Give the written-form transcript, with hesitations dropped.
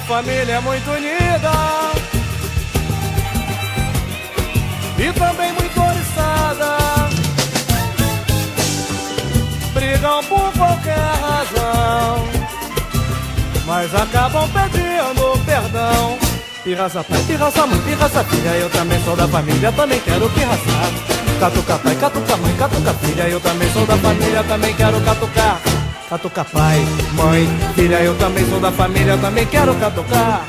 minha família é muito unida e também muito oriçada. Brigam por qualquer razão, mas acabam pedindo perdão. Pirraça pai, pirraça mãe, pirraça filha, eu também sou da família, também quero pirraçar. Catuca pai, catuca mãe, catuca filha, eu também sou da família, também quero catucar. Catuca pai, mãe, filha, eu também sou da família, também quero catucar.